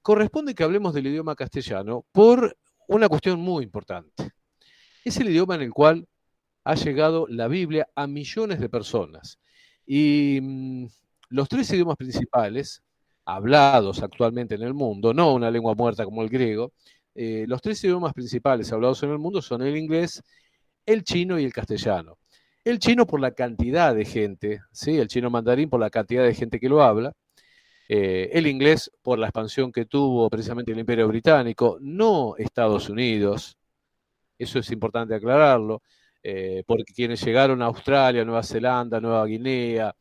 Corresponde que hablemos del idioma castellano por una cuestión muy importante. Es el idioma en el cual ha llegado la Biblia a millones de personas. Y los tres idiomas principales, hablados actualmente en el mundo, no una lengua muerta como el griego, los tres idiomas principales hablados en el mundo son el inglés, el chino y el castellano. El chino por la cantidad de gente, ¿sí? El chino mandarín por la cantidad de gente que lo habla. El inglés por la expansión que tuvo precisamente el Imperio Británico, no Estados Unidos, eso es importante aclararlo, porque quienes llegaron a Australia, Nueva Zelanda, Nueva Guinea,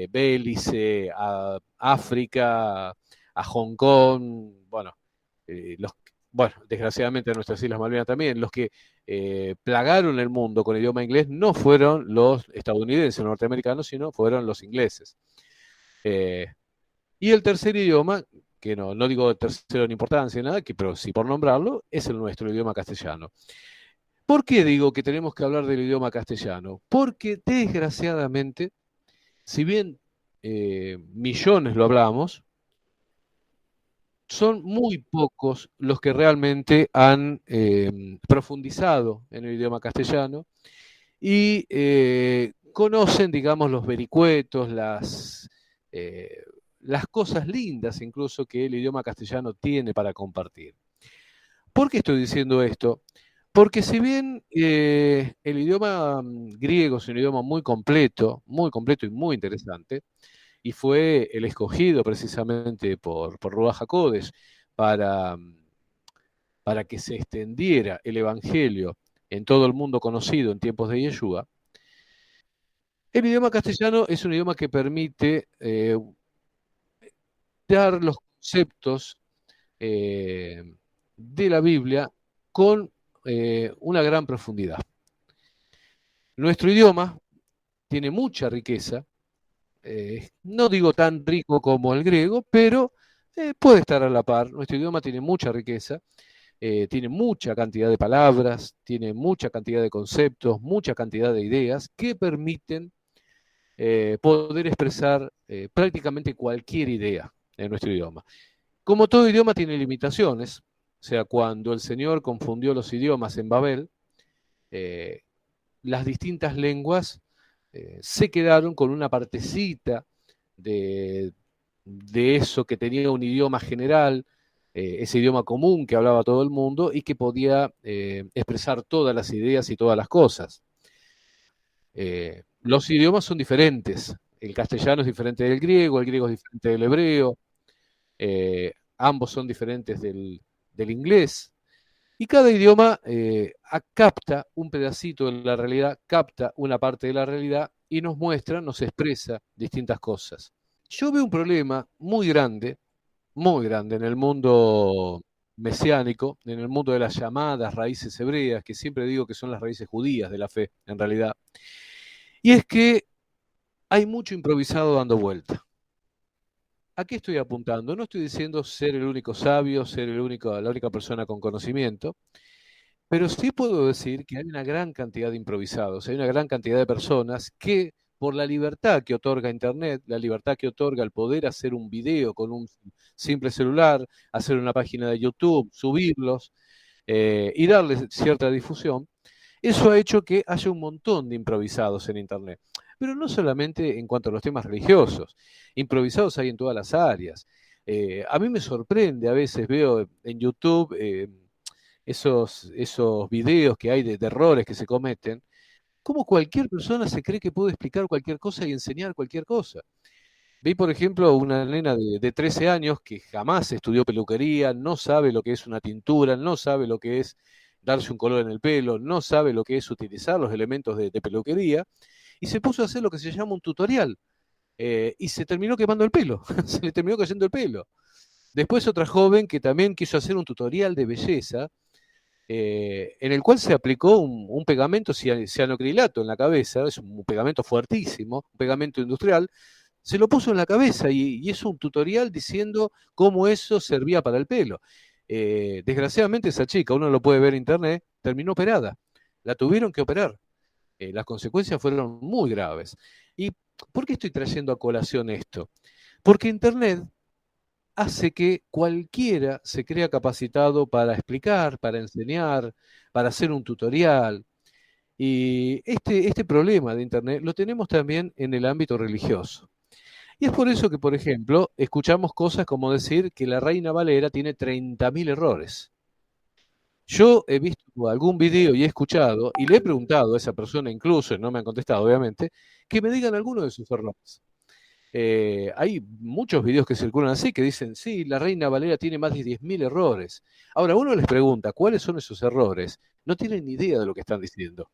Belice, a África, a Hong Kong, bueno, bueno, desgraciadamente a nuestras Islas Malvinas también, los que plagaron el mundo con el idioma inglés no fueron los estadounidenses, los norteamericanos, sino fueron los ingleses. Y el tercer idioma, que no digo tercero en importancia, nada, pero sí por nombrarlo, es el nuestro, el idioma castellano. ¿Por qué digo que tenemos que hablar del idioma castellano? Porque desgraciadamente, si bien millones lo hablamos, son muy pocos los que realmente han profundizado en el idioma castellano y conocen, digamos, los vericuetos, las cosas lindas incluso que el idioma castellano tiene para compartir. ¿Por qué estoy diciendo esto? Porque si bien el idioma griego es un idioma muy completo y muy interesante, y fue el escogido precisamente por Ruach HaKodesh para, para que se extendiera el Evangelio en todo el mundo conocido en tiempos de Yeshua, el idioma castellano es un idioma que permite dar los conceptos de la Biblia con una gran profundidad. Nuestro idioma tiene mucha riqueza, no digo tan rico como el griego, pero puede estar a la par. Nuestro idioma tiene mucha riqueza, tiene mucha cantidad de palabras, tiene mucha cantidad de conceptos, mucha cantidad de ideas que permiten poder expresar prácticamente cualquier idea en nuestro idioma. Como todo idioma tiene limitaciones, o sea, cuando el Señor confundió los idiomas en Babel, eh, las distintas lenguas se quedaron con una partecita de eso que tenía un idioma general, ese idioma común que hablaba todo el mundo y que podía expresar todas las ideas y todas las cosas. Los idiomas son diferentes. El castellano es diferente del griego, el griego es diferente del hebreo, ambos son diferentes del inglés. Y cada idioma capta un pedacito de la realidad, capta una parte de la realidad y nos muestra, nos expresa distintas cosas. Yo veo un problema muy grande en el mundo mesiánico, en el mundo de las llamadas raíces hebreas, que siempre digo que son las raíces judías de la fe, en realidad. Y es que hay mucho improvisado dando vuelta. ¿A qué estoy apuntando? No estoy diciendo ser el único sabio, ser la única persona con conocimiento, pero sí puedo decir que hay una gran cantidad de improvisados, hay una gran cantidad de personas que por la libertad que otorga Internet, la libertad que otorga el poder hacer un video con un simple celular, hacer una página de YouTube, subirlos y darles cierta difusión, eso ha hecho que haya un montón de improvisados en Internet. Pero no solamente en cuanto a los temas religiosos, improvisados hay en todas las áreas. A mí me sorprende, a veces veo en YouTube esos videos que hay de errores que se cometen, cómo cualquier persona se cree que puede explicar cualquier cosa y enseñar cualquier cosa. Vi, por ejemplo, una nena de 13 años que jamás estudió peluquería, no sabe lo que es una tintura, no sabe lo que es darse un color en el pelo, no sabe lo que es utilizar los elementos de peluquería, y se puso a hacer lo que se llama un tutorial, y se terminó quemando el pelo, se le terminó cayendo el pelo. Después otra joven que también quiso hacer un tutorial de belleza, en el cual se aplicó un pegamento cianocrilato en la cabeza, es un pegamento fuertísimo, un pegamento industrial, se lo puso en la cabeza y es un tutorial diciendo cómo eso servía para el pelo. Desgraciadamente esa chica, uno lo puede ver en internet, terminó operada. La tuvieron que operar. Las consecuencias fueron muy graves. ¿Y por qué estoy trayendo a colación esto? Porque internet hace que cualquiera se crea capacitado para explicar, para enseñar, para hacer un tutorial. Y este problema de Internet lo tenemos también en el ámbito religioso. Y es por eso que, por ejemplo, escuchamos cosas como decir que la Reina Valera tiene 30.000 errores. Yo he visto algún video y he escuchado, y le he preguntado a esa persona incluso, y no me han contestado obviamente, que me digan alguno de sus errores. Hay muchos videos que circulan así, que dicen, sí, la Reina Valera tiene más de 10.000 errores. Ahora, uno les pregunta, ¿cuáles son esos errores? No tienen ni idea de lo que están diciendo.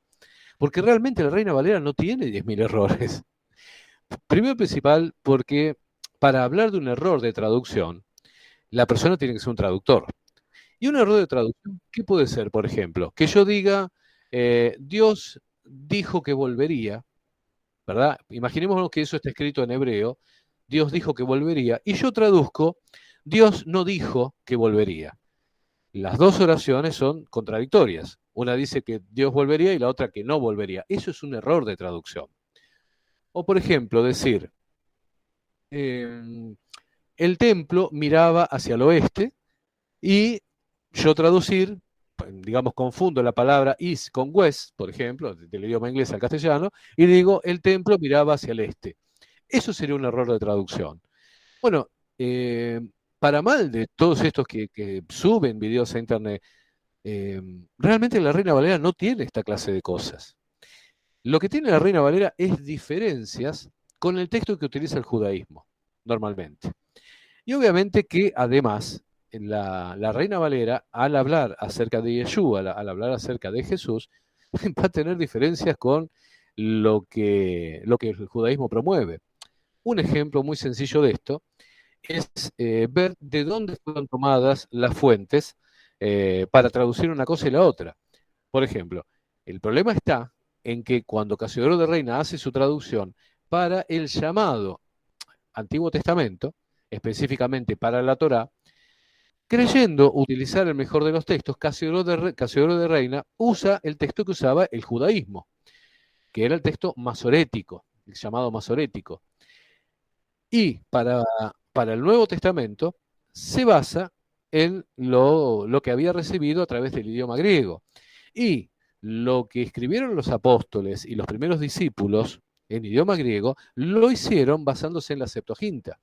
Porque realmente la Reina Valera no tiene 10.000 errores. Primero y principal, porque para hablar de un error de traducción, la persona tiene que ser un traductor. Y un error de traducción, ¿qué puede ser, por ejemplo? Que yo diga, Dios dijo que volvería, ¿verdad? Imaginémonos que eso está escrito en hebreo, Dios dijo que volvería, y yo traduzco, Dios no dijo que volvería. Las dos oraciones son contradictorias. Una dice que Dios volvería y la otra que no volvería. Eso es un error de traducción. O, por ejemplo, decir, el templo miraba hacia el oeste y yo traducir, digamos, confundo la palabra is con west, por ejemplo, del idioma inglés al castellano, y digo, el templo miraba hacia el este. Eso sería un error de traducción. Bueno, eh, para mal de todos estos que suben videos a internet, realmente la Reina Valera no tiene esta clase de cosas. Lo que tiene la Reina Valera es diferencias con el texto que utiliza el judaísmo, normalmente. Y obviamente que además la Reina Valera, al hablar acerca de Yeshua, al hablar acerca de Jesús, va a tener diferencias con lo que el judaísmo promueve. Un ejemplo muy sencillo de esto es ver de dónde fueron tomadas las fuentes para traducir una cosa y la otra. Por ejemplo, el problema está en que cuando Casiodoro de Reina hace su traducción para el llamado Antiguo Testamento, específicamente para la Torá, creyendo utilizar el mejor de los textos, Casiodoro de Reina usa el texto que usaba el judaísmo, que era el texto masorético, el llamado masorético. Y para el Nuevo Testamento se basa en lo que había recibido a través del idioma griego. Y lo que escribieron los apóstoles y los primeros discípulos en idioma griego lo hicieron basándose en la Septuaginta.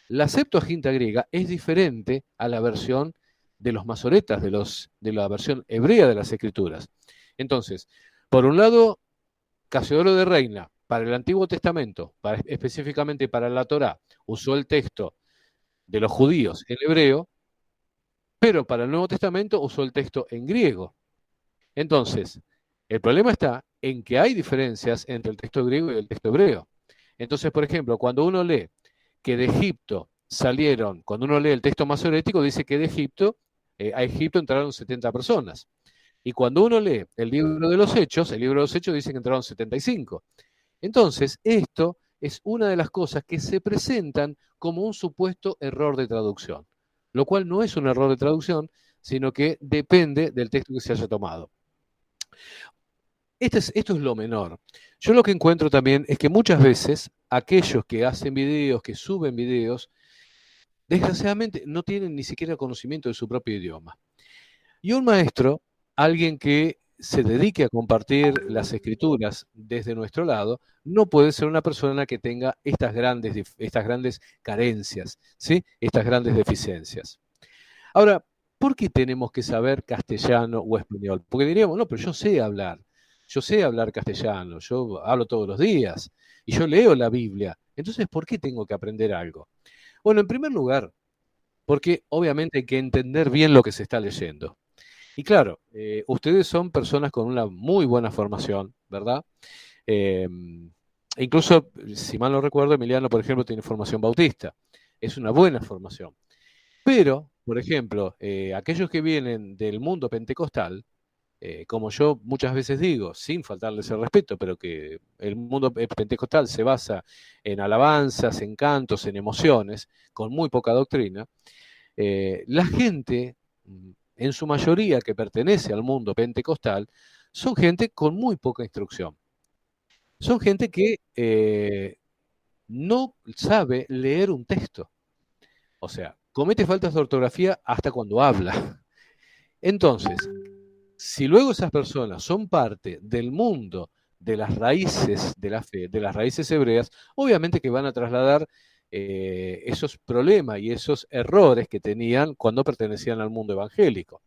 La Septuaginta griega es diferente a la versión de los masoretas, de la versión hebrea de las Escrituras. Entonces, por un lado, Casiodoro de Reina, para el Antiguo Testamento, específicamente para la Torá, usó el texto de los judíos en hebreo, pero para el Nuevo Testamento usó el texto en griego. Entonces, el problema está en que hay diferencias entre el texto griego y el texto hebreo. Entonces, por ejemplo, cuando uno lee que de Egipto salieron, cuando uno lee el texto masorético, dice que de Egipto, a Egipto entraron 70 personas. Y cuando uno lee el libro de los Hechos, el libro de los Hechos dice que entraron 75. Entonces, esto es una de las cosas que se presentan como un supuesto error de traducción, lo cual no es un error de traducción, sino que depende del texto que se haya tomado. Esto es lo menor. Yo lo que encuentro también es que muchas veces aquellos que hacen videos, que suben videos, desgraciadamente no tienen ni siquiera conocimiento de su propio idioma. Y un maestro, alguien que se dedique a compartir las escrituras desde nuestro lado, no puede ser una persona que tenga estas grandes carencias, ¿sí? Estas grandes deficiencias. Ahora, ¿por qué tenemos que saber castellano o español? Porque diríamos, no, pero yo sé hablar castellano, yo hablo todos los días y yo leo la Biblia. Entonces, ¿por qué tengo que aprender algo? Bueno, en primer lugar, porque obviamente hay que entender bien lo que se está leyendo. Y claro, ustedes son personas con una muy buena formación, ¿verdad? Eh, incluso, si mal no recuerdo, Emiliano, por ejemplo, tiene formación bautista. Es una buena formación. Pero, por ejemplo, aquellos que vienen del mundo pentecostal, como yo muchas veces digo, sin faltarles el respeto, pero que el mundo pentecostal se basa en alabanzas, en cantos, en emociones, con muy poca doctrina, la gente, en su mayoría que pertenece al mundo pentecostal, son gente con muy poca instrucción. Son gente que no sabe leer un texto. O sea, comete faltas de ortografía hasta cuando habla. Entonces, si luego esas personas son parte del mundo de las raíces de la fe, de las raíces hebreas, obviamente que van a trasladar esos problemas y esos errores que tenían cuando pertenecían al mundo evangélico.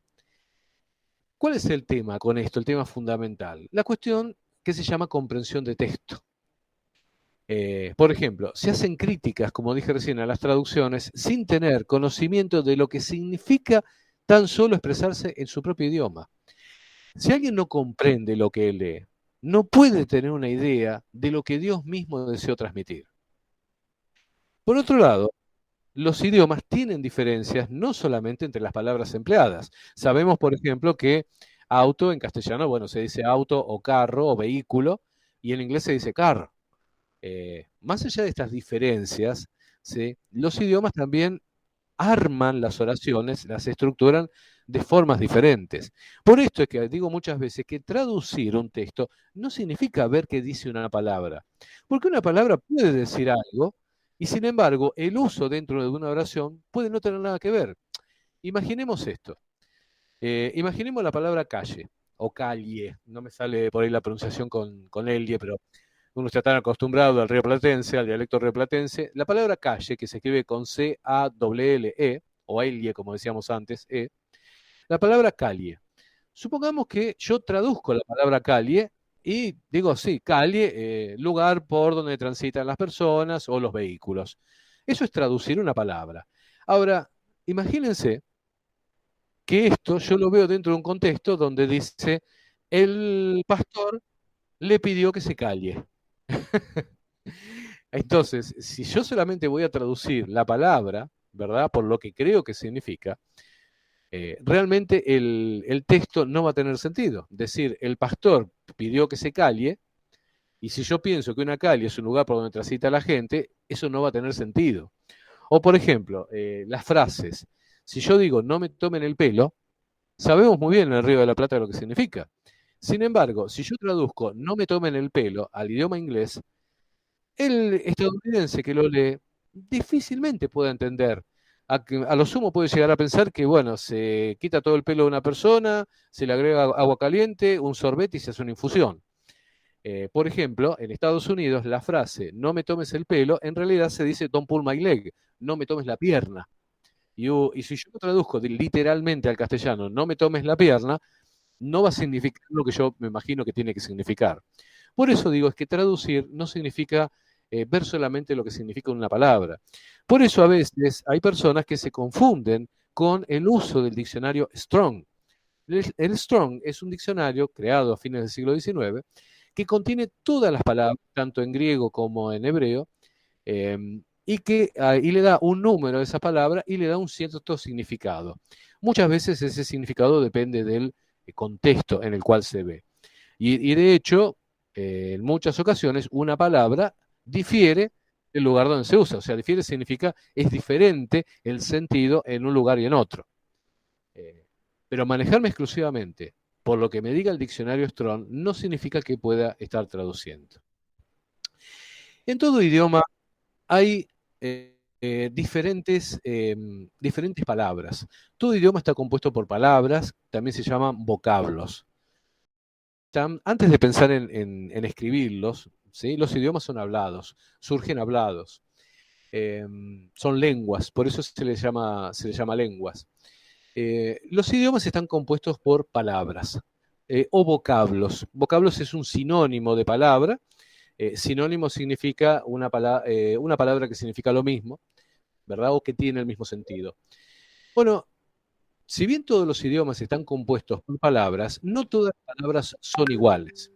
¿Cuál es el tema con esto, el tema fundamental? La cuestión que se llama comprensión de texto. Por ejemplo, se hacen críticas, como dije recién, a las traducciones sin tener conocimiento de lo que significa tan solo expresarse en su propio idioma. Si alguien no comprende lo que lee, no puede tener una idea de lo que Dios mismo deseó transmitir. Por otro lado, los idiomas tienen diferencias no solamente entre las palabras empleadas. Sabemos, por ejemplo, que auto en castellano, bueno, se dice auto o carro o vehículo, y en inglés se dice car. Más allá de estas diferencias, ¿sí? Los idiomas también arman las oraciones, las estructuran de formas diferentes. Por esto es que digo muchas veces que traducir un texto no significa ver qué dice una palabra, porque una palabra puede decir algo y sin embargo el uso dentro de una oración puede no tener nada que ver. Imaginemos esto. Imaginemos la palabra calle o calle, no me sale por ahí la pronunciación con Elie, pero uno está tan acostumbrado al rioplatense, al dialecto rioplatense. La palabra calle, que se escribe con C-A-L-L-E, o Elie, como decíamos antes, la palabra calle. Supongamos que yo traduzco la palabra calle y digo, sí, calle, lugar por donde transitan las personas o los vehículos. Eso es traducir una palabra. Ahora, imagínense que esto yo lo veo dentro de un contexto donde dice, el pastor le pidió que se calle. Entonces, si yo solamente voy a traducir la palabra, ¿verdad? Por lo que creo que significa, realmente el texto no va a tener sentido. Decir, el pastor pidió que se calle, y si yo pienso que una calle es un lugar por donde transita la gente, eso no va a tener sentido. O por ejemplo, las frases. Si yo digo, no me tomen el pelo, sabemos muy bien en el Río de la Plata lo que significa. Sin embargo, si yo traduzco no me tomen el pelo al idioma inglés, el estadounidense que lo lee difícilmente puede entender. A lo sumo puede llegar a pensar que, bueno, se quita todo el pelo de una persona, se le agrega agua caliente, un sorbete y se hace una infusión. Por ejemplo, en Estados Unidos la frase no me tomes el pelo, en realidad se dice don't pull my leg, no me tomes la pierna. Y si yo lo traduzco literalmente al castellano, no me tomes la pierna, no va a significar lo que yo me imagino que tiene que significar. Por eso digo, es que traducir no significa ver solamente lo que significa una palabra. Por eso a veces hay personas que se confunden con el uso del diccionario Strong. El Strong es un diccionario creado a fines del siglo XIX que contiene todas las palabras, tanto en griego como en hebreo, y le da un número a esa palabra y le da un cierto significado. Muchas veces ese significado depende del contexto en el cual se ve. Y de hecho, en muchas ocasiones, una palabra difiere del lugar donde se usa. O sea, difiere significa es diferente el sentido en un lugar y en otro. Pero manejarme exclusivamente por lo que me diga el diccionario Strong no significa que pueda estar traduciendo. En todo idioma hay diferentes palabras. Todo idioma está compuesto por palabras, también se llaman vocablos. Antes de pensar en escribirlos, ¿sí? Los idiomas son hablados, surgen hablados. Son lenguas, por eso se les llama lenguas. Los idiomas están compuestos por palabras o vocablos. Vocablos es un sinónimo de palabra. Sinónimo significa una palabra que significa lo mismo, ¿verdad? O que tiene el mismo sentido. Bueno, si bien todos los idiomas están compuestos por palabras, no todas las palabras son iguales.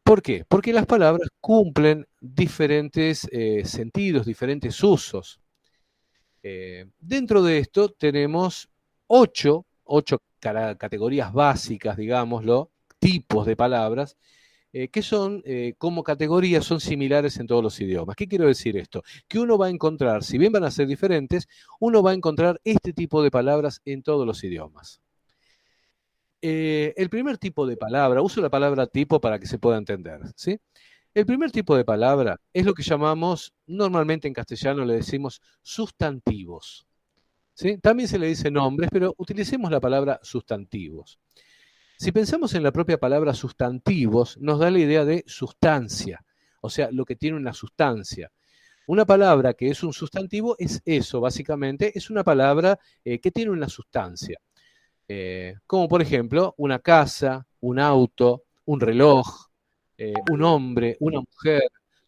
¿Por qué? Porque las palabras cumplen diferentes sentidos, diferentes usos. Dentro de esto tenemos ocho categorías básicas, digámoslo, tipos de palabras, que son, como categorías, son similares en todos los idiomas. ¿Qué quiero decir esto? Que uno va a encontrar, si bien van a ser diferentes, uno va a encontrar este tipo de palabras en todos los idiomas. El primer tipo de palabra, uso la palabra tipo para que se pueda entender, ¿sí? El primer tipo de palabra es lo que llamamos, normalmente en castellano le decimos sustantivos. ¿sí? También se le dice nombres, pero utilicemos la palabra sustantivos. Si pensamos en la propia palabra sustantivos, nos da la idea de sustancia, o sea, lo que tiene una sustancia. Una palabra que es un sustantivo es eso, básicamente, es una palabra que tiene una sustancia. Como por ejemplo, una casa, un auto, un reloj, un hombre, una mujer,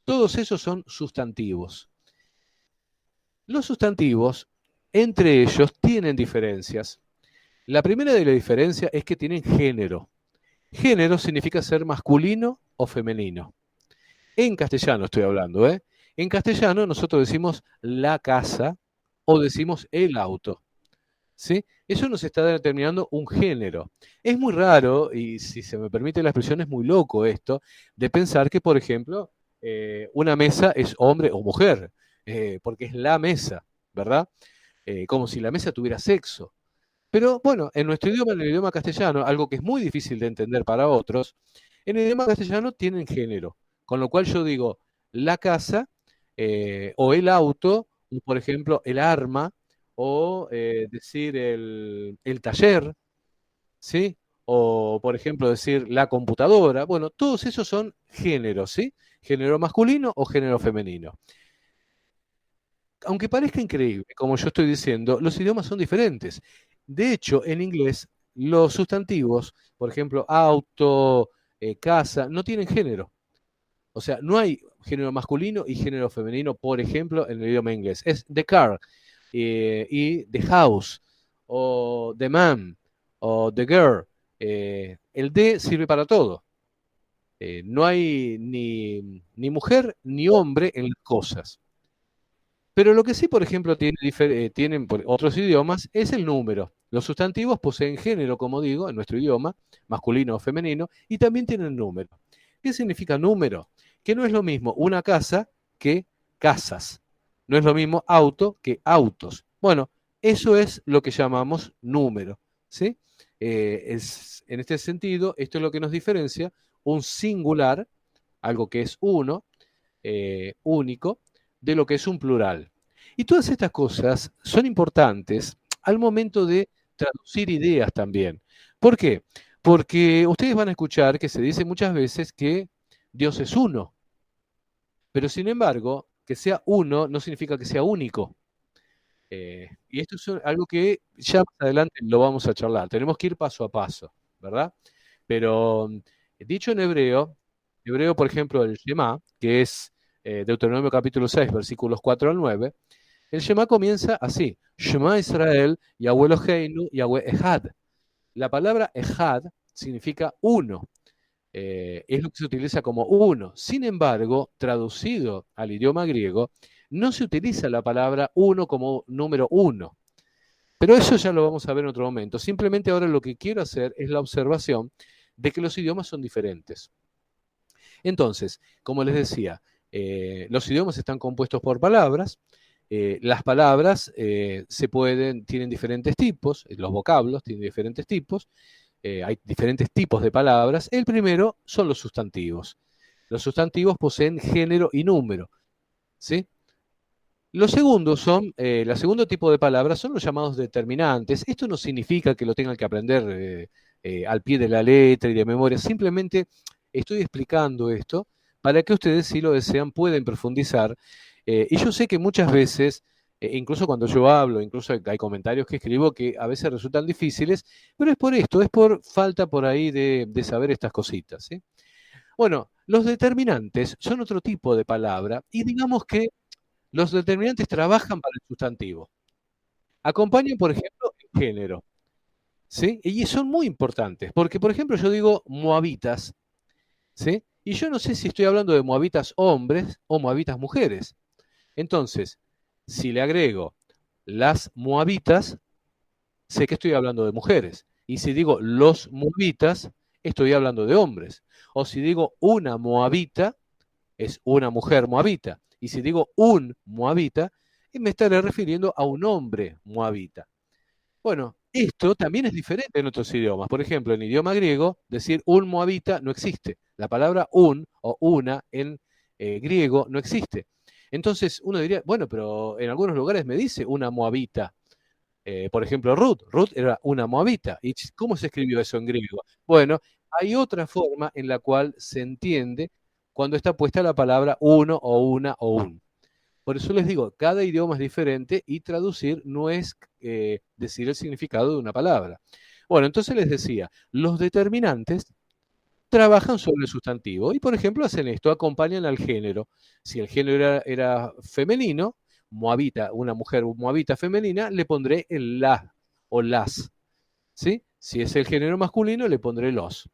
todos esos son sustantivos. Los sustantivos, entre ellos, tienen diferencias. La primera de la diferencia es que tienen género. Género significa ser masculino o femenino. En castellano estoy hablando, ¿eh? En castellano nosotros decimos la casa o decimos el auto, ¿sí? Eso nos está determinando un género. Es muy raro, y si se me permite la expresión, es muy loco esto, de pensar que, por ejemplo, una mesa es hombre o mujer, porque es la mesa, ¿verdad? Como si la mesa tuviera sexo. Pero bueno, en nuestro idioma, en el idioma castellano, algo que es muy difícil de entender para otros, en el idioma castellano tienen género. Con lo cual yo digo la casa o el auto, o por ejemplo el arma, o decir el taller, ¿sí? O por ejemplo decir la computadora. Bueno, todos esos son géneros, ¿sí? Género masculino o género femenino. Aunque parezca increíble, como yo estoy diciendo, los idiomas son diferentes. De hecho, en inglés, los sustantivos, por ejemplo, auto, casa, no tienen género. O sea, no hay género masculino y género femenino, por ejemplo, en el idioma inglés. Es the car y the house, o the man, o the girl. El de sirve para todo. No hay ni mujer ni hombre en las cosas. Pero lo que sí, por ejemplo, tienen otros idiomas es el número. Los sustantivos poseen género, como digo, en nuestro idioma, masculino o femenino, y también tienen número. ¿Qué significa número? Que no es lo mismo una casa que casas. No es lo mismo auto que autos. Bueno, eso es lo que llamamos número, ¿sí? En este sentido, esto es lo que nos diferencia un singular, algo que es uno, único, de lo que es un plural. Y todas estas cosas son importantes al momento de traducir ideas también. ¿Por qué? Porque ustedes van a escuchar que se dice muchas veces que Dios es uno, pero sin embargo, que sea uno no significa que sea único. Y esto es algo que ya más adelante lo vamos a charlar. Tenemos que ir paso a paso, ¿verdad? Pero dicho en hebreo, por ejemplo, el Shema, que es Deuteronomio capítulo 6, versículos 4 al 9, el Shema comienza así: Shema Israel, Yahweh Eloheinu, Yahweh Echad. La palabra Echad significa uno. Es lo que se utiliza como uno. Sin embargo, traducido al idioma griego, no se utiliza la palabra uno como número uno. Pero eso ya lo vamos a ver en otro momento. Simplemente ahora lo que quiero hacer es la observación de que los idiomas son diferentes. Entonces, como les decía, los idiomas están compuestos por palabras. Las palabras tienen diferentes tipos, los vocablos tienen diferentes tipos, hay diferentes tipos de palabras. El primero son los sustantivos. Los sustantivos poseen género y número, ¿sí? Los segundos el segundo tipo de palabras son los llamados determinantes. Esto no significa que lo tengan que aprender al pie de la letra y de memoria. Simplemente estoy explicando esto para que ustedes, si lo desean, pueden profundizar. Y yo sé que muchas veces, incluso cuando yo hablo, incluso hay comentarios que escribo que a veces resultan difíciles, pero es por esto, es por falta por ahí de saber estas cositas, ¿sí? Bueno, los determinantes son otro tipo de palabra y digamos que los determinantes trabajan para el sustantivo. Acompañan, por ejemplo, el género, ¿sí? Y son muy importantes, porque, por ejemplo, yo digo moabitas, ¿sí? Y yo no sé si estoy hablando de moabitas hombres o moabitas mujeres. Entonces, si le agrego las moabitas, sé que estoy hablando de mujeres. Y si digo los moabitas, estoy hablando de hombres. O si digo una moabita, es una mujer moabita. Y si digo un moabita, me estaré refiriendo a un hombre moabita. Bueno, esto también es diferente en otros idiomas. Por ejemplo, en idioma griego, decir un moabita no existe. La palabra un o una en griego no existe. Entonces uno diría, bueno, pero en algunos lugares me dice una moabita. Por ejemplo, Ruth. Ruth era una moabita. ¿Y cómo se escribió eso en griego? Bueno, hay otra forma en la cual se entiende cuando está puesta la palabra uno o una o un. Por eso les digo, cada idioma es diferente y traducir no es decir el significado de una palabra. Bueno, entonces les decía, los determinantes trabajan sobre el sustantivo y, por ejemplo, hacen esto, acompañan al género. Si el género era femenino, moabita, una mujer moabita femenina, le pondré el la o las. ¿Sí? Si es el género masculino, le pondré los.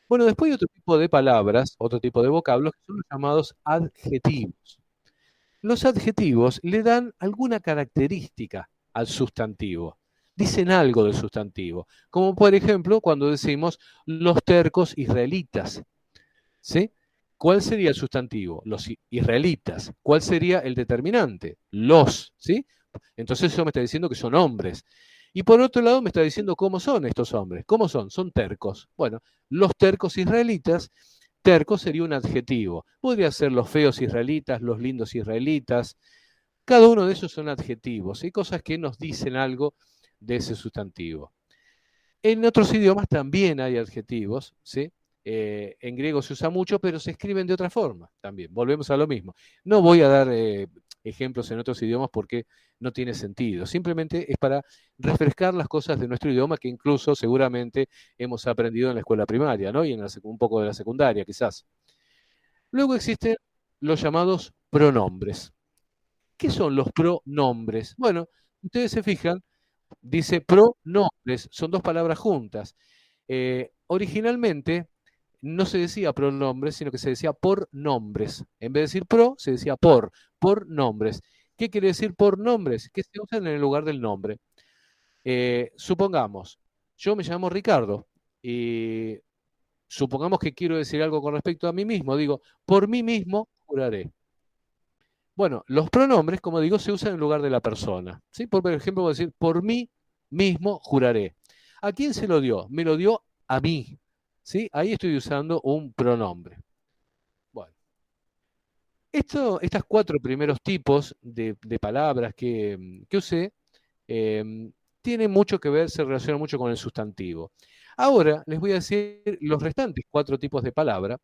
Bueno, después hay otro tipo de palabras, otro tipo de vocablos, que son los llamados adjetivos. Los adjetivos le dan alguna característica al sustantivo. Dicen algo del sustantivo. Como por ejemplo cuando decimos los tercos israelitas. ¿Sí? ¿Cuál sería el sustantivo? Los israelitas. ¿Cuál sería el determinante? Los. ¿Sí? Entonces eso me está diciendo que son hombres. Y por otro lado me está diciendo cómo son estos hombres. ¿Cómo son? Son tercos. Bueno, los tercos israelitas. Terco sería un adjetivo. Podría ser los feos israelitas, los lindos israelitas. Cada uno de esos son adjetivos y cosas que nos dicen algo de ese sustantivo. En otros idiomas también hay adjetivos, ¿sí? En griego se usa mucho, pero se escriben de otra forma también. Volvemos a lo mismo. No voy a dar ejemplos en otros idiomas porque no tiene sentido. Simplemente es para refrescar las cosas de nuestro idioma que incluso seguramente hemos aprendido en la escuela primaria, ¿no? Y en un poco de la secundaria, quizás. Luego existen los llamados pronombres. ¿Qué son los pronombres? Bueno, ustedes se fijan, dice pronombres, son dos palabras juntas. Originalmente no se decía pronombres, sino que se decía por nombres. En vez de decir pro, se decía por nombres. ¿Qué quiere decir por nombres? Que se usan en el lugar del nombre. Supongamos, yo me llamo Ricardo y supongamos que quiero decir algo con respecto a mí mismo. Digo, por mí mismo juraré. Bueno, los pronombres, como digo, se usan en lugar de la persona. ¿Sí? Por ejemplo, voy a decir, por mí mismo juraré. ¿A quién se lo dio? Me lo dio a mí. ¿Sí? Ahí estoy usando un pronombre. Bueno, estos cuatro primeros tipos de palabras que usé tienen mucho que ver, se relacionan mucho con el sustantivo. Ahora les voy a decir los restantes cuatro tipos de palabra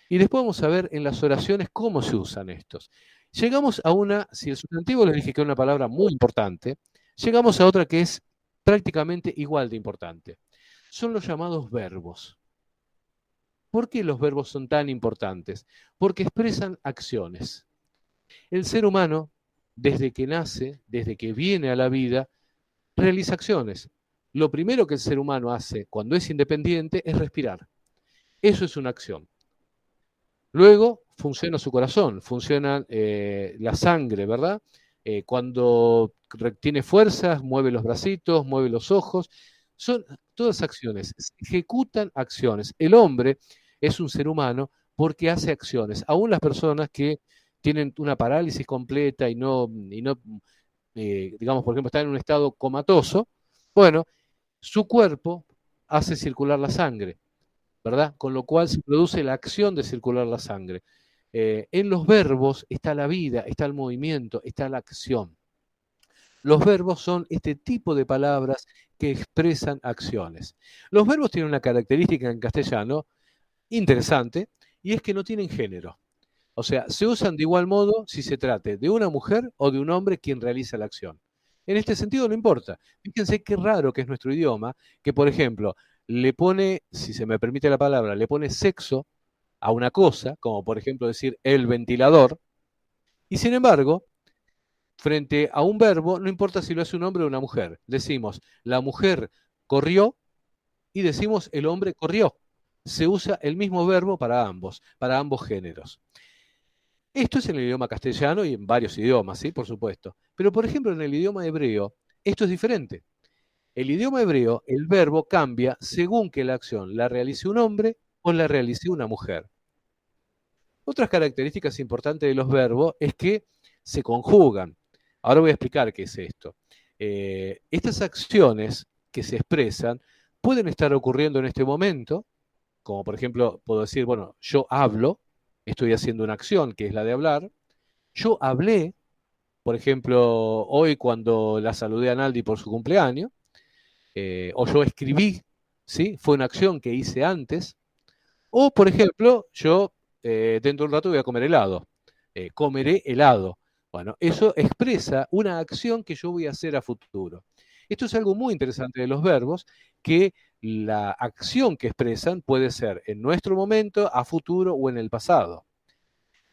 y después vamos a ver en las oraciones cómo se usan estos. Llegamos a una, si el sustantivo les dije que es una palabra muy importante, llegamos a otra que es prácticamente igual de importante. Son los llamados verbos. ¿Por qué los verbos son tan importantes? Porque expresan acciones. El ser humano, desde que nace, desde que viene a la vida, realiza acciones. Lo primero que el ser humano hace cuando es independiente es respirar. Eso es una acción. Luego funciona su corazón, funciona la sangre, ¿verdad? Cuando tiene fuerzas, mueve los bracitos, mueve los ojos. Son todas acciones, se ejecutan acciones. El hombre es un ser humano porque hace acciones. Aún las personas que tienen una parálisis completa y no digamos, por ejemplo, están en un estado comatoso, bueno, su cuerpo hace circular la sangre. ¿Verdad? Con lo cual se produce la acción de circular la sangre. En los verbos está la vida, está el movimiento, está la acción. Los verbos son este tipo de palabras que expresan acciones. Los verbos tienen una característica en castellano interesante y es que no tienen género. O sea, se usan de igual modo si se trate de una mujer o de un hombre quien realiza la acción. En este sentido no importa. Fíjense qué raro que es nuestro idioma, que por ejemplo le pone, si se me permite la palabra, le pone sexo a una cosa, como por ejemplo decir el ventilador, y sin embargo, frente a un verbo, no importa si lo hace un hombre o una mujer. Decimos, la mujer corrió y decimos el hombre corrió. Se usa el mismo verbo para ambos géneros. Esto es en el idioma castellano y en varios idiomas, ¿sí? Por supuesto. Pero, por ejemplo, en el idioma hebreo, esto es diferente. El idioma hebreo, el verbo cambia según que la acción la realice un hombre o la realice una mujer. Otras características importantes de los verbos es que se conjugan. Ahora voy a explicar qué es esto. Estas acciones que se expresan pueden estar ocurriendo en este momento, como por ejemplo, puedo decir, bueno, yo hablo, estoy haciendo una acción que es la de hablar, yo hablé, Por ejemplo, hoy cuando la saludé a Naldi por su cumpleaños, o yo escribí, ¿sí? Fue una acción que hice antes. O, por ejemplo, yo dentro de un rato voy a comer helado. Comeré helado. Bueno, eso expresa una acción que yo voy a hacer a futuro. Esto es algo muy interesante de los verbos, que la acción que expresan puede ser en nuestro momento, a futuro o en el pasado.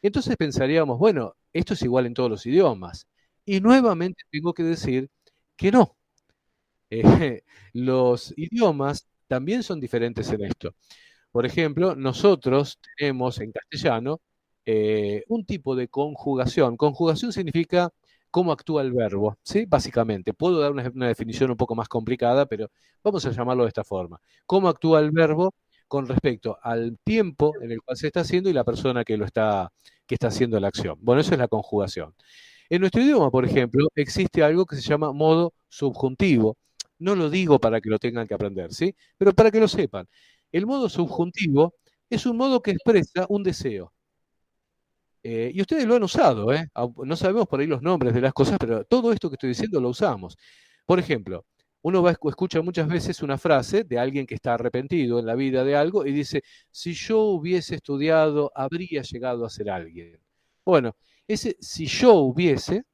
Entonces pensaríamos, bueno, esto es igual en todos los idiomas. Y nuevamente tengo que decir que no. Los idiomas también son diferentes en esto. Por ejemplo, nosotros tenemos en castellano un tipo de conjugación. Conjugación significa cómo actúa el verbo, ¿sí? Básicamente. Puedo dar una definición un poco más complicada, pero vamos a llamarlo de esta forma. Cómo actúa el verbo con respecto al tiempo en el cual se está haciendo y la persona que está haciendo la acción. Bueno, eso es la conjugación. En nuestro idioma, por ejemplo, existe algo que se llama modo subjuntivo. No lo digo para que lo tengan que aprender, ¿sí? Pero para que lo sepan. El modo subjuntivo es un modo que expresa un deseo. Y ustedes lo han usado, ¿eh? No sabemos por ahí los nombres de las cosas, pero todo esto que estoy diciendo lo usamos. Por ejemplo, uno escucha muchas veces una frase de alguien que está arrepentido en la vida de algo y dice, si yo hubiese estudiado, habría llegado a ser alguien. Bueno, ese si yo hubiese,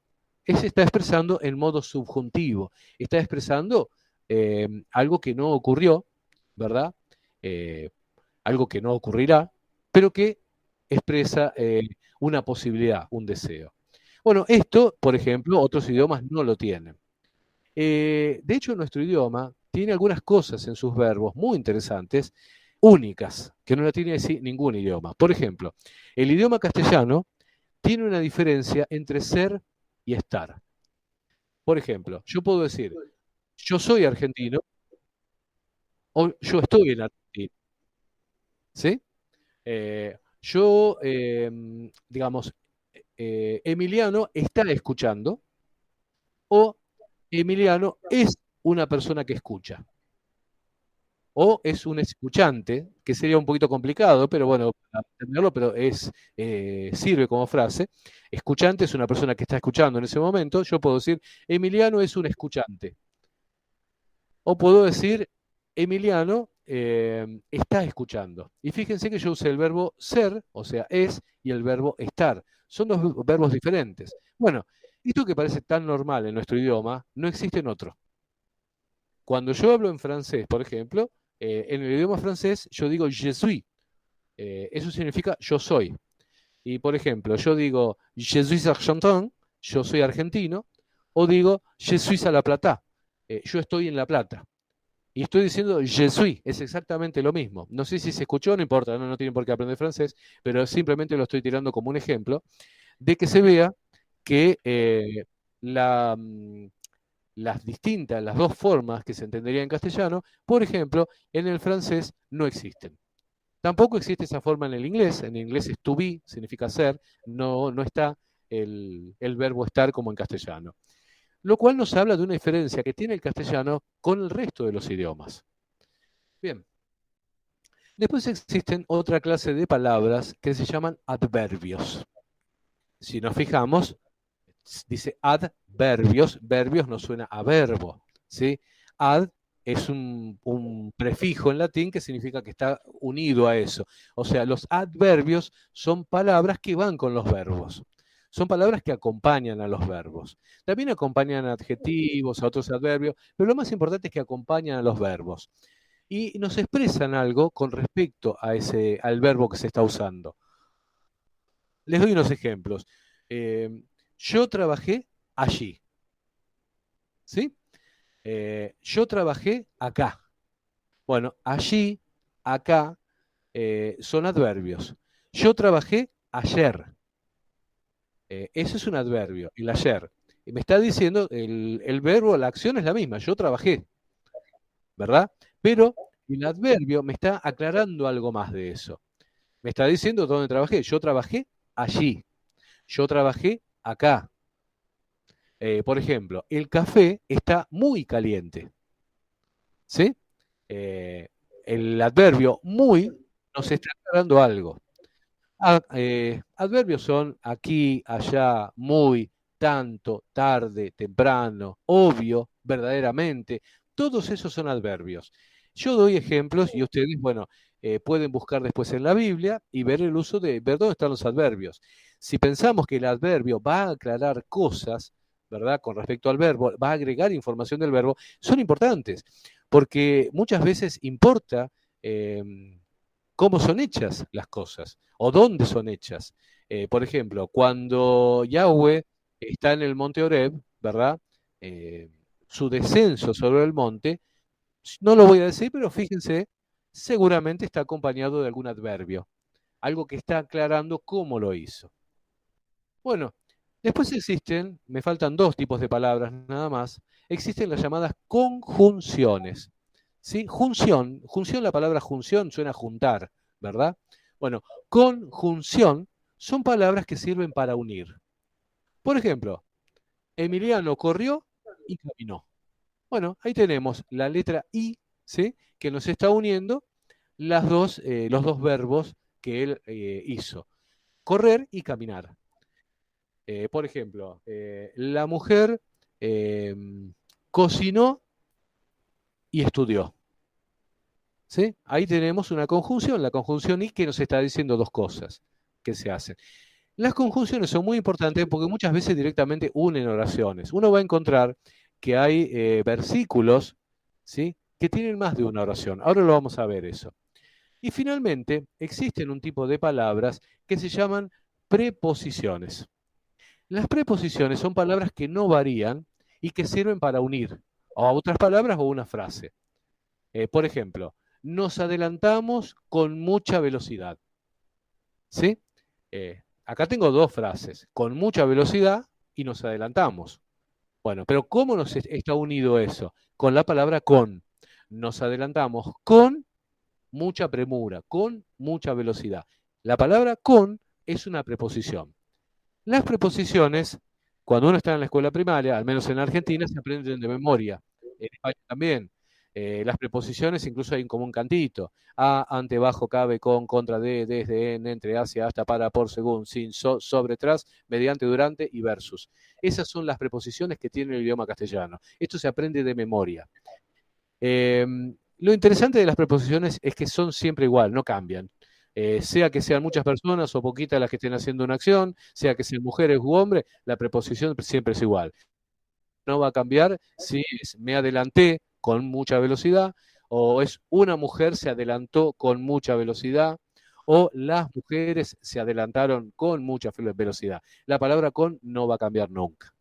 ese está expresando en modo subjuntivo, está expresando algo que no ocurrió, ¿verdad? Eh, algo que no ocurrirá, pero que expresa una posibilidad, un deseo. Bueno, esto, por ejemplo, otros idiomas no lo tienen. De hecho, nuestro idioma tiene algunas cosas en sus verbos muy interesantes, únicas, que no la tiene ningún idioma. Por ejemplo, el idioma castellano tiene una diferencia entre ser y estar. Por ejemplo, yo puedo decir, yo soy argentino o yo estoy en Argentina, ¿sí? Digamos, Emiliano está escuchando o Emiliano es una persona que escucha o es un escuchante, que sería un poquito complicado, pero bueno, para entenderlo, pero sirve como frase. Escuchante es una persona que está escuchando en ese momento. Yo puedo decir, Emiliano es un escuchante. O puedo decir, Emiliano está escuchando. Y fíjense que yo usé el verbo ser, o sea, es, y el verbo estar. Son dos verbos diferentes. Bueno, esto que parece tan normal en nuestro idioma, no existe en otro. Cuando yo hablo en francés, por ejemplo, en el idioma francés yo digo je suis. Eso significa yo soy. Y por ejemplo, yo digo je suis argentin, yo soy argentino, o digo je suis à la plata, yo estoy en La Plata. Y estoy diciendo je suis, es exactamente lo mismo. No sé si se escuchó, no importa, no tienen por qué aprender francés, pero simplemente lo estoy tirando como un ejemplo de que se vea que la, las dos formas que se entendería en castellano, por ejemplo, en el francés no existen. Tampoco existe esa forma en el inglés es to be, significa ser, no está el verbo estar como en castellano. Lo cual nos habla de una diferencia que tiene el castellano con el resto de los idiomas. Bien. Después existen otra clase de palabras que se llaman adverbios. Si nos fijamos, dice adverbios, verbios no suena a verbo, ¿sí? Ad es un prefijo en latín que significa que está unido a eso. O sea, los adverbios son palabras que van con los verbos. Son palabras que acompañan a los verbos. También acompañan a adjetivos, a otros adverbios, pero lo más importante es que acompañan a los verbos. Y nos expresan algo con respecto a al verbo que se está usando. Les doy unos ejemplos. Yo trabajé allí, ¿sí? Yo trabajé acá. Bueno, allí, acá, son adverbios. Yo trabajé ayer. Eso es un adverbio, el ayer. Y me está diciendo, el verbo, la acción es la misma, yo trabajé, ¿verdad? Pero el adverbio me está aclarando algo más de eso. Me está diciendo dónde trabajé. Yo trabajé allí. Yo trabajé acá. Por ejemplo, el café está muy caliente. ¿Sí? El adverbio muy nos está aclarando algo. Adverbios son aquí, allá, muy, tanto, tarde, temprano, obvio, verdaderamente. Todos esos son adverbios. Yo doy ejemplos y ustedes, bueno, pueden buscar después en la Biblia y ver el uso de ver dónde están los adverbios. Si pensamos que el adverbio va a aclarar cosas, ¿verdad? Con respecto al verbo, va a agregar información del verbo, son importantes, porque muchas veces importa cómo son hechas las cosas o dónde son hechas. Por ejemplo, cuando Yahweh está en el monte Horeb, ¿verdad? Eh, Su descenso sobre el monte, no lo voy a decir, pero fíjense, seguramente está acompañado de algún adverbio, algo que está aclarando cómo lo hizo. Bueno, después existen, me faltan dos tipos de palabras nada más, existen las llamadas conjunciones. ¿Sí? Junción, la palabra junción suena a juntar, ¿verdad? Bueno, conjunción son palabras que sirven para unir. Por ejemplo, Emiliano corrió y caminó. Bueno, ahí tenemos la letra I, ¿sí? Que nos está uniendo los dos verbos que él hizo, correr y caminar. Por ejemplo, la mujer eh, cocinó y estudió. ¿Sí? Ahí tenemos una conjunción, la conjunción y que nos está diciendo dos cosas que se hacen. Las conjunciones son muy importantes porque muchas veces directamente unen oraciones. Uno va a encontrar que hay versículos, ¿sí? Que tienen más de una oración. Ahora lo vamos a ver eso. Y finalmente, existen un tipo de palabras que se llaman preposiciones. Las preposiciones son palabras que no varían y que sirven para unir a otras palabras o una frase. Por ejemplo, nos adelantamos con mucha velocidad. ¿Sí? Acá tengo dos frases, con mucha velocidad y nos adelantamos. Bueno, pero ¿cómo nos está unido eso? Con la palabra con. Nos adelantamos con mucha premura, con mucha velocidad. La palabra con es una preposición. Las preposiciones, cuando uno está en la escuela primaria, al menos en Argentina, se aprenden de memoria. En España también. Las preposiciones incluso hay como un cantito. A, ante, bajo, cabe, con, contra, de, desde, en, entre, hacia, hasta, para, por, según, sin, sobre, tras, mediante, durante y versus. Esas son las preposiciones que tiene el idioma castellano. Esto se aprende de memoria. Lo interesante de las preposiciones es que son siempre igual, no cambian. Sea que sean muchas personas o poquitas las que estén haciendo una acción, sea que sean mujeres u hombres, la preposición siempre es igual. No va a cambiar si es me adelanté con mucha velocidad, o es una mujer se adelantó con mucha velocidad, o las mujeres se adelantaron con mucha velocidad. La palabra con no va a cambiar nunca.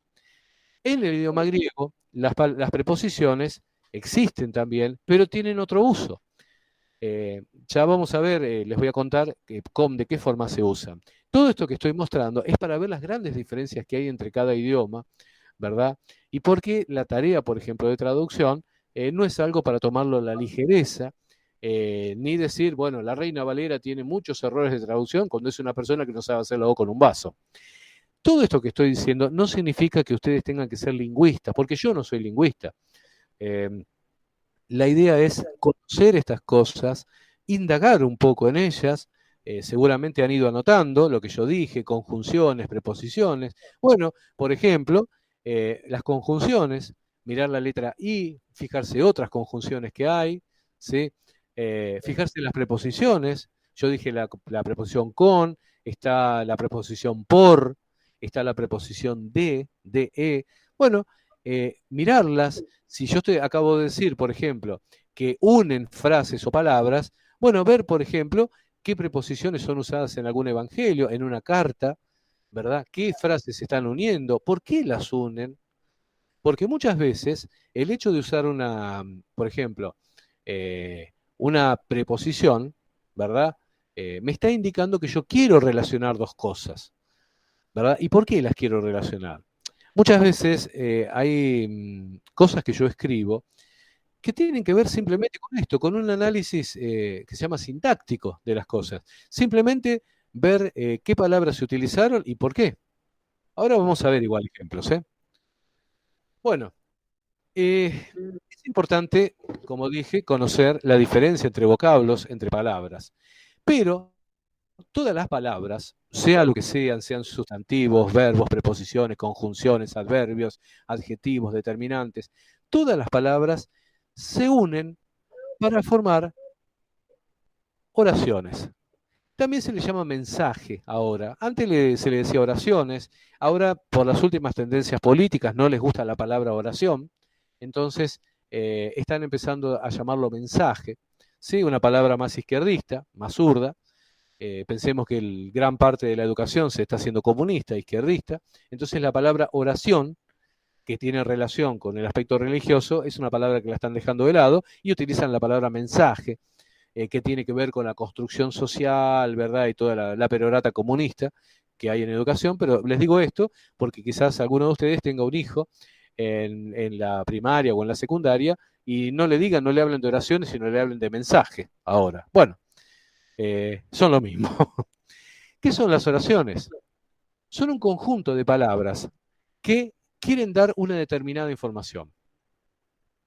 En el idioma griego, las preposiciones existen también, pero tienen otro uso. Ya vamos a ver, les voy a contar de qué forma se usan. Todo esto que estoy mostrando es para ver las grandes diferencias que hay entre cada idioma, ¿verdad? Y porque la tarea, por ejemplo, de traducción no es algo para tomarlo a la ligereza, ni decir, bueno, la Reina Valera tiene muchos errores de traducción cuando es una persona que no sabe hacerlo con un vaso. Todo esto que estoy diciendo no significa que ustedes tengan que ser lingüistas, porque yo no soy lingüista. Eh, la idea es conocer estas cosas, indagar un poco en ellas. Seguramente han ido anotando lo que yo dije, conjunciones, preposiciones. Bueno, por ejemplo, las conjunciones, mirar la letra I, fijarse otras conjunciones que hay, ¿sí? Fijarse en las preposiciones. Yo dije la preposición con, está la preposición por, está la preposición de. Bueno, mirarlas. Si yo acabo de decir, por ejemplo, que unen frases o palabras, bueno, ver, por ejemplo, qué preposiciones son usadas en algún evangelio, en una carta, ¿verdad? ¿Qué frases se están uniendo? ¿Por qué las unen? Porque muchas veces el hecho de usar por ejemplo, una preposición, ¿verdad? Me está indicando que yo quiero relacionar dos cosas, ¿verdad? ¿Y por qué las quiero relacionar? Muchas veces hay cosas que yo escribo que tienen que ver simplemente con esto, con un análisis que se llama sintáctico de las cosas. Simplemente ver qué palabras se utilizaron y por qué. Ahora vamos a ver igual ejemplos, ¿eh? Bueno, es importante, como dije, conocer la diferencia entre vocablos, entre palabras. Pero todas las palabras, sea lo que sean, sean sustantivos, verbos, preposiciones, conjunciones, adverbios, adjetivos, determinantes, todas las palabras se unen para formar oraciones. También se le llama mensaje ahora. Antes se le decía oraciones, ahora por las últimas tendencias políticas no les gusta la palabra oración, entonces están empezando a llamarlo mensaje, ¿sí? Una palabra más izquierdista, más zurda. Pensemos que gran parte de la educación se está haciendo comunista, izquierdista, entonces la palabra oración, que tiene relación con el aspecto religioso, es una palabra que la están dejando de lado y utilizan la palabra mensaje, que tiene que ver con la construcción social, ¿verdad? Y toda la perorata comunista que hay en educación, pero les digo esto porque quizás alguno de ustedes tenga un hijo en la primaria o en la secundaria y no le digan, no le hablen de oraciones, sino le hablen de mensaje ahora. Bueno, son lo mismo. ¿Qué son las oraciones? Son un conjunto de palabras que quieren dar una determinada información.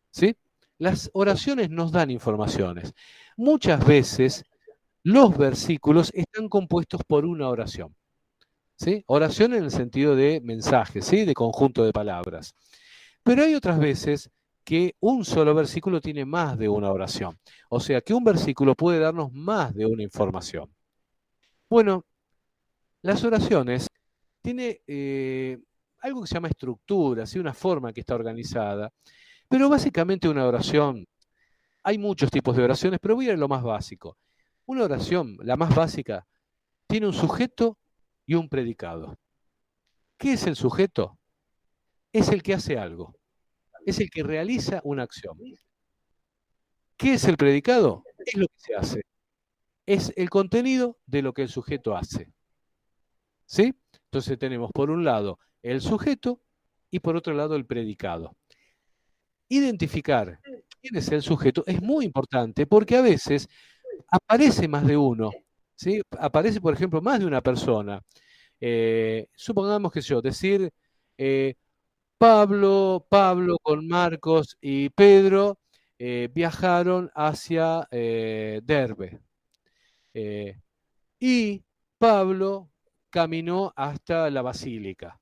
¿Sí? Las oraciones nos dan informaciones. Muchas veces los versículos están compuestos por una oración. ¿Sí? Oración en el sentido de mensaje, ¿sí? De conjunto de palabras. Pero hay otras veces que un solo versículo tiene más de una oración. O sea, que un versículo puede darnos más de una información. Bueno, las oraciones tiene algo que se llama estructura, ¿sí? Una forma que está organizada. Pero básicamente una oración, hay muchos tipos de oraciones, pero voy a ir a lo más básico. Una oración, la más básica, tiene un sujeto y un predicado. ¿Qué es el sujeto? Es el que hace algo, es el que realiza una acción. ¿Qué es el predicado? Es lo que se hace, es el contenido de lo que el sujeto hace. ¿Sí? Entonces tenemos por un lado el sujeto y por otro lado el predicado. Identificar quién es el sujeto es muy importante porque a veces aparece más de uno, ¿sí? Aparece, por ejemplo, más de una persona. Supongamos que yo, decir Pablo con Marcos y Pedro viajaron hacia Derbe. Y Pablo caminó hasta la basílica.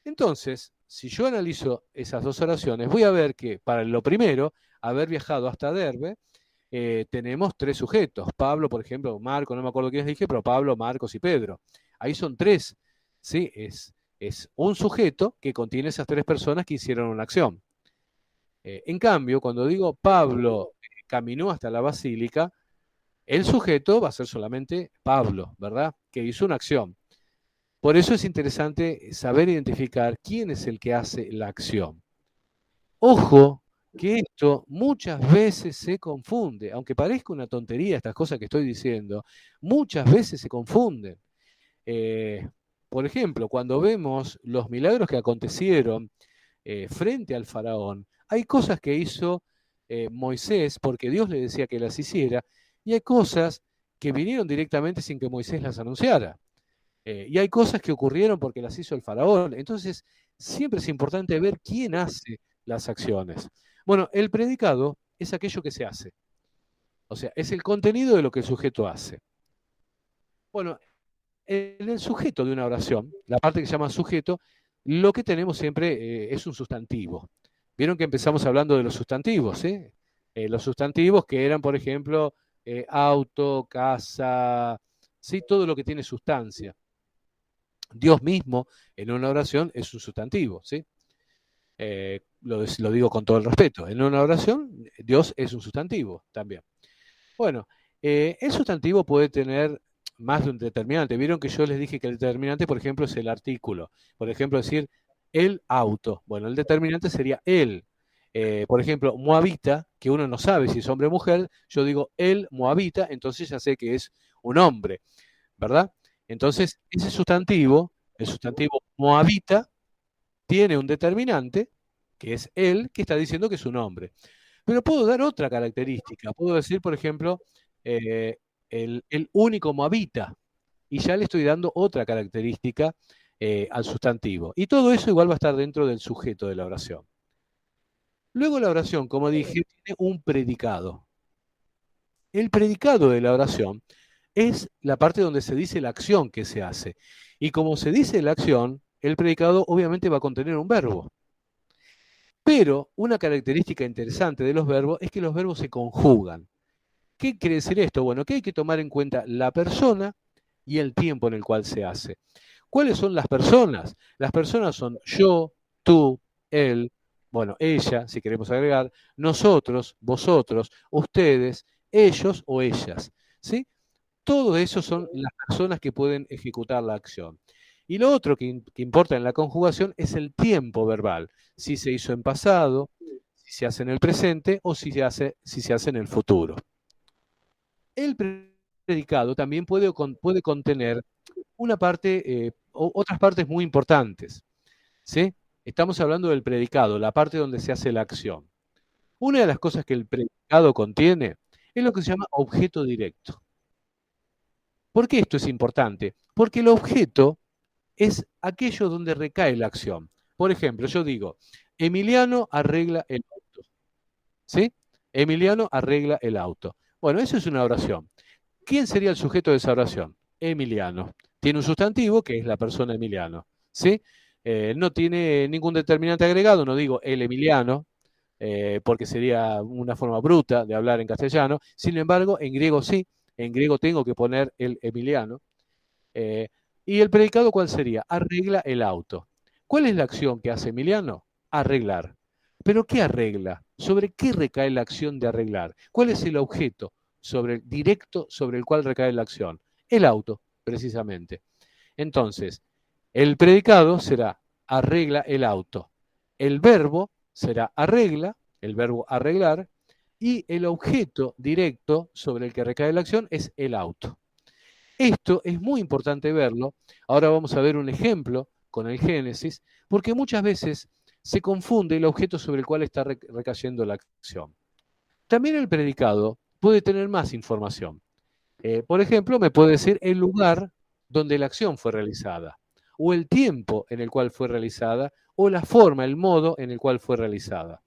Entonces, si yo analizo esas dos oraciones, voy a ver que para lo primero, haber viajado hasta Derbe, tenemos tres sujetos. Pablo, por ejemplo, Marco, no me acuerdo quiénes dije, pero Pablo, Marcos y Pedro. Ahí son tres. ¿Sí? Es un sujeto que contiene esas tres personas que hicieron una acción. En cambio, cuando digo Pablo caminó hasta la basílica, el sujeto va a ser solamente Pablo, ¿verdad? Que hizo una acción. Por eso es interesante saber identificar quién es el que hace la acción. Ojo, que esto muchas veces se confunde, aunque parezca una tontería estas cosas que estoy diciendo, muchas veces se confunden. Por ejemplo, cuando vemos los milagros que acontecieron frente al faraón, hay cosas que hizo Moisés porque Dios le decía que las hiciera, y hay cosas que vinieron directamente sin que Moisés las anunciara. Y hay cosas que ocurrieron porque las hizo el faraón. Entonces, siempre es importante ver quién hace las acciones. Bueno, el predicado es aquello que se hace. O sea, es el contenido de lo que el sujeto hace. Bueno, en el sujeto de una oración, la parte que se llama sujeto, lo que tenemos siempre es un sustantivo. Vieron que empezamos hablando de los sustantivos, ¿eh? Los sustantivos que eran, por ejemplo, auto, casa, ¿sí? Todo lo que tiene sustancia. Dios mismo en una oración es un sustantivo, ¿sí? Lo digo con todo el respeto. En una oración, Dios es un sustantivo también. Bueno, el sustantivo puede tener más de un determinante. Vieron que yo les dije que el determinante, por ejemplo, es el artículo. Por ejemplo, decir el auto. Bueno, el determinante sería el. Por ejemplo, moabita, que uno no sabe si es hombre o mujer, yo digo el moabita, entonces ya sé que es un hombre, ¿verdad? Entonces, ese sustantivo, el sustantivo moabita, tiene un determinante, que es él, que está diciendo que es un hombre. Pero puedo dar otra característica. Puedo decir, por ejemplo, eh, el único moabita, y ya le estoy dando otra característica al sustantivo. Y todo eso igual va a estar dentro del sujeto de la oración. Luego la oración, como dije, tiene un predicado. El predicado de la oración es la parte donde se dice la acción que se hace. Y como se dice la acción, el predicado obviamente va a contener un verbo. Pero una característica interesante de los verbos es que los verbos se conjugan. ¿Qué quiere decir esto? Bueno, que hay que tomar en cuenta la persona y el tiempo en el cual se hace. ¿Cuáles son las personas? Las personas son yo, tú, él, bueno, ella, si queremos agregar, nosotros, vosotros, ustedes, ellos o ellas. ¿Sí? Todo eso son las personas que pueden ejecutar la acción. Y lo otro que importa en la conjugación es el tiempo verbal. Si se hizo en pasado, si se hace en el presente o si se hace en el futuro. El predicado también puede contener una parte, otras partes muy importantes. ¿Sí? Estamos hablando del predicado, la parte donde se hace la acción. Una de las cosas que el predicado contiene es lo que se llama objeto directo. ¿Por qué esto es importante? Porque el objeto es aquello donde recae la acción. Por ejemplo, yo digo, Emiliano arregla el auto. ¿Sí? Emiliano arregla el auto. Bueno, eso es una oración. ¿Quién sería el sujeto de esa oración? Emiliano. Tiene un sustantivo que es la persona Emiliano. ¿Sí? No tiene ningún determinante agregado, no digo el Emiliano, porque sería una forma bruta de hablar en castellano. Sin embargo, en griego sí, en griego tengo que poner el Emiliano. Eh, ¿Y el predicado cuál sería? Arregla el auto. ¿Cuál es la acción que hace Emiliano? Arreglar. ¿Pero qué arregla? ¿Sobre qué recae la acción de arreglar? ¿Cuál es el objeto directo sobre el cual recae la acción? El auto, precisamente. Entonces, el predicado será arregla el auto. El verbo será arregla, el verbo arreglar, y el objeto directo sobre el que recae la acción es el auto. Esto es muy importante verlo. Ahora vamos a ver un ejemplo con el Génesis, porque muchas veces se confunde el objeto sobre el cual está recayendo la acción. También el predicado puede tener más información. Por ejemplo, me puede decir el lugar donde la acción fue realizada, o el tiempo en el cual fue realizada, o la forma, el modo en el cual fue realizada.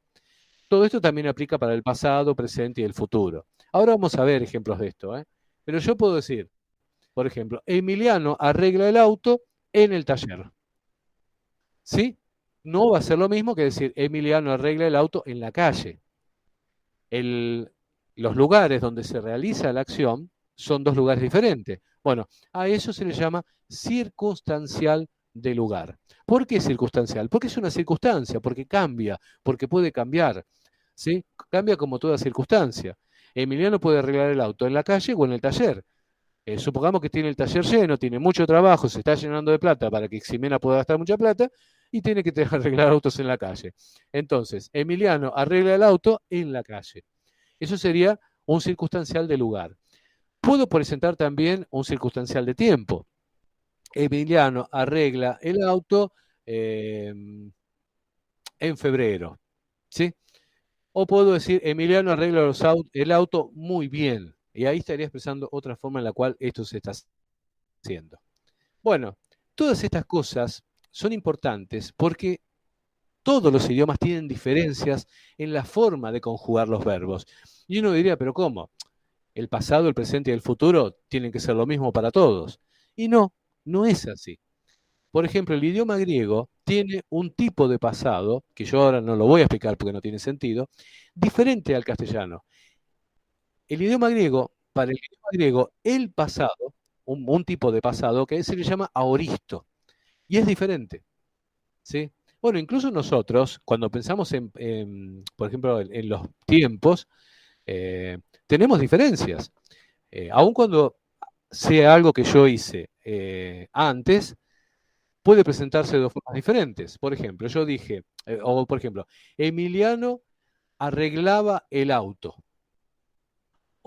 Todo esto también aplica para el pasado, presente y el futuro. Ahora vamos a ver ejemplos de esto. Pero yo puedo decir, por ejemplo, Emiliano arregla el auto en el taller. ¿Sí? No va a ser lo mismo que decir Emiliano arregla el auto en la calle. Los lugares donde se realiza la acción son dos lugares diferentes. Bueno, a eso se le llama circunstancial de lugar. ¿Por qué circunstancial? Porque es una circunstancia, porque cambia, porque puede cambiar. ¿Sí? Cambia como toda circunstancia. Emiliano puede arreglar el auto en la calle o en el taller. Supongamos que tiene el taller lleno, tiene mucho trabajo, se está llenando de plata para que Ximena pueda gastar mucha plata y tiene que arreglar autos en la calle. Entonces, Emiliano arregla el auto en la calle. Eso sería un circunstancial de lugar. Puedo presentar también un circunstancial de tiempo. Emiliano arregla el auto en febrero. ¿Sí? O puedo decir, Emiliano arregla el auto muy bien. Y ahí estaría expresando otra forma en la cual esto se está haciendo. Bueno, todas estas cosas son importantes porque todos los idiomas tienen diferencias en la forma de conjugar los verbos. Y uno diría, pero ¿cómo? El pasado, el presente y el futuro tienen que ser lo mismo para todos. Y no, no es así. Por ejemplo, el idioma griego tiene un tipo de pasado, que yo ahora no lo voy a explicar porque no tiene sentido, diferente al castellano. El idioma griego, para el idioma griego, el pasado, un tipo de pasado que se le llama aoristo, y es diferente. ¿Sí? Bueno, incluso nosotros, cuando pensamos por ejemplo, en los tiempos, tenemos diferencias. Aun cuando sea algo que yo hice antes, puede presentarse de dos formas diferentes. Por ejemplo, yo dije, o por ejemplo, Emiliano arreglaba el auto.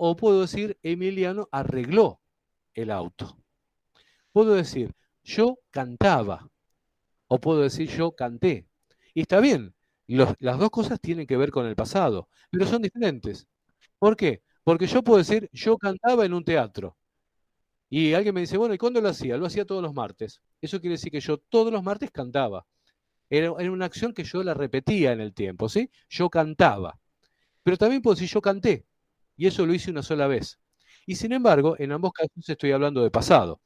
O puedo decir, Emiliano arregló el auto. Puedo decir, yo cantaba. O puedo decir, yo canté. Y está bien, las dos cosas tienen que ver con el pasado, pero son diferentes. ¿Por qué? Porque yo puedo decir, yo cantaba en un teatro. Y alguien me dice, bueno, ¿y cuándo lo hacía? Lo hacía todos los martes. Eso quiere decir que yo todos los martes cantaba. Era una acción que yo la repetía en el tiempo, ¿sí? Yo cantaba. Pero también puedo decir, yo canté. Y eso lo hice una sola vez. Y sin embargo, en ambos casos estoy hablando de pasado.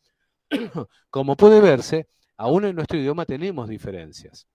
Como puede verse, aún en nuestro idioma tenemos diferencias.